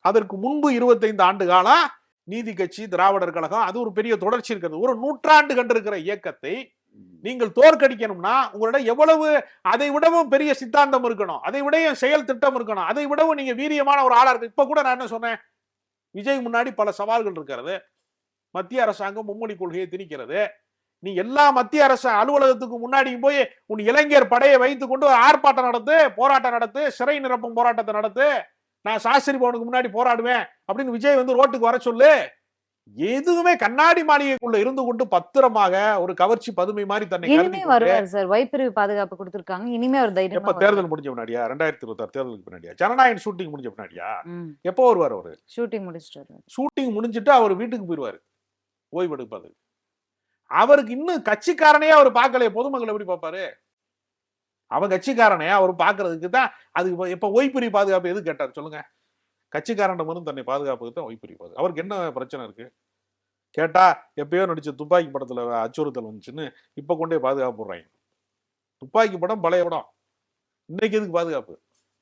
அதற்கு முன்பு 25 ஆண்டு காலம் நீதி கட்சி, திராவிடர் கழகம், அது ஒரு பெரிய தொடர்ச்சி இருக்கிறது. ஒரு நூற்றாண்டு கண்டிருக்கிற இயக்கத்தை நீங்கள் தோற்கடிக்கணும்னா உங்களிடம் எவ்வளவு, அதை விடவும் பெரிய சித்தாந்தம் இருக்கணும், அதை விடவும் செயல் திட்டம் இருக்கணும், அதை விடவும் நீங்க வீரியமான ஒரு ஆளா இருக்கு. இப்ப கூட நான் என்ன சொன்னேன், விஜய் முன்னாடி பல சவால்கள் இருக்கிறது. மத்திய அரசாங்கம் மும்மொழி கொள்கையை திணிக்கிறது. நீ எல்லா மத்திய அரசு அலுவலகத்துக்கு முன்னாடியும் போய் உன் இளைஞர் படையை வைத்துக் கொண்டு ஆர்ப்பாட்டம் நடத்து, போராட்டம் நடத்து, சிறை நிரப்பும் போராட்டத்தை நடத்து, நான் சாஸ்திரி பவனுக்கு முன்னாடி போராடுவேன் அப்படின்னு விஜய் வந்து ரோட்டுக்கு வர சொல்லு. எதுவுமே கண்ணாடி மாளிகைக்குள்ள இருந்து கொண்டு பத்திரமாக ஒரு கவர்ச்சி பதுமை மாதிரி தன்னை இனிமே வருவார் சார். வைப்பிரிவு பாதுகாப்பு கொடுத்திருக்காங்க. இனிமே ஒரு தைரியம். எப்ப தேர்தல் முடிஞ்ச முன்னாடியா? 2026 தேர்தலுக்கு பின்னாடியா? ஜனநாயக ஷூட்டிங் முடிஞ்ச பின்னாடியா? எப்போ வருவார் அவரு? ஷூட்டிங் முடிச்சிட்டாரு. ஷூட்டிங் முடிஞ்சிட்டு அவர் வீட்டுக்கு போயிருவாரு ஓய்வு எடுப்பது. அவருக்கு இன்னும் கட்சிக்காரனே அவர் பார்க்கலையே, பொதுமக்கள் எப்படி பார்ப்பாரு? அவன் கட்சிக்காரனே அவர் பார்க்கறதுக்கு தான். அது இப்ப ஓய்பிரிவு பாதுகாப்பு எது கேட்டார் சொல்லுங்க? கட்சிக்காரன் தன்னை பாதுகாப்புக்கு தான் ஓய்பிரிவு பாதுகாப்பு. அவருக்கு என்ன பிரச்சனை இருக்கு கேட்டா, எப்பயோ நடிச்ச துப்பாக்கி படத்துல அச்சுறுத்தல் வந்துச்சுன்னு இப்ப கொண்டே பாதுகாப்பு போடுறாங்க. துப்பாக்கி படம் பழைய படம், இன்னைக்கு எதுக்கு பாதுகாப்பு?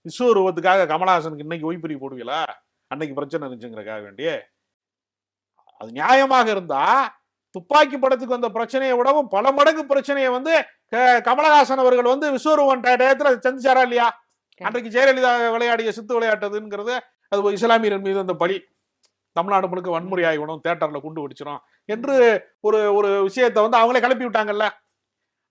விஸ்வரூபத்துக்காக கமலஹாசனுக்கு இன்னைக்கு ஓய்பிரிவு போடுவீங்களா? அன்னைக்கு பிரச்சனை இருந்துச்சுங்கிறக்காக வேண்டிய. அது நியாயமாக இருந்தா துப்பாக்கி படத்துக்கு வந்த பிரச்சனையை விடவும் பல மடங்கு பிரச்சனையை வந்து கமலஹாசன் அவர்கள் வந்து விஸ்வரூபன் டயத்துல சந்திச்சாரா இல்லையா? அன்றைக்கு ஜெயலலிதா விளையாடிய சித்து விளையாட்டதுங்கிறது அது இஸ்லாமியர் மீது அந்த பழி. தமிழ்நாடு முழுக்க வன்முறை ஆகிவிடும், தியேட்டர்ல குண்டு வெடிச்சிடும் என்று ஒரு ஒரு விஷயத்தை வந்து அவங்களே கிளப்பி விட்டாங்கல்ல.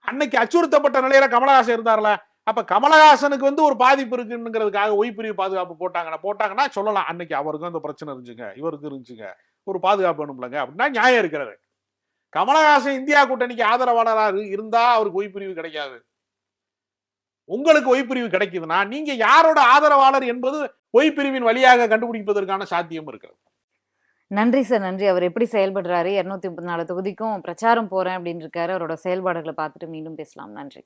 அன்னைக்கு அச்சுறுத்தப்பட்ட நிலையில கமலஹாசன் இருந்தார்ல. அப்ப கமலஹாசனுக்கு வந்து ஒரு பாதிப்பு இருக்குங்கிறதுக்காக ஒய்பிரிவு பாதுகாப்பு போட்டாங்கன்னா சொல்லலாம், அன்னைக்கு அவருக்கும் அந்த பிரச்சனை இருந்துச்சுங்க, இவருக்கு இருந்துச்சுங்க, ஒரு பாதுகாப்பு வேணும்லங்க அப்படின்னா நியாயம் இருக்கிறது. கமலஹாசன் இந்தியா கூட்டணிக்கு ஆதரவாளராக இருந்தா அவருக்கு ஒய்பிரிவு கிடைக்காது. உங்களுக்கு ஒய்பிரிவு கிடைக்குதுன்னா நீங்க யாரோட ஆதரவாளர் என்பது ஒய்பிரிவின் வழியாக கண்டுபிடிப்பதற்கான சாத்தியம் இருக்கிறது. நன்றி சார், நன்றி. அவர் எப்படி செயல்படுறாரு, 234 தொகுதிக்கும் பிரச்சாரம் போறேன் அப்படின்னு இருக்காரு, அவரோட செயல்பாடுகளை பார்த்துட்டு மீண்டும் பேசலாம். நன்றி.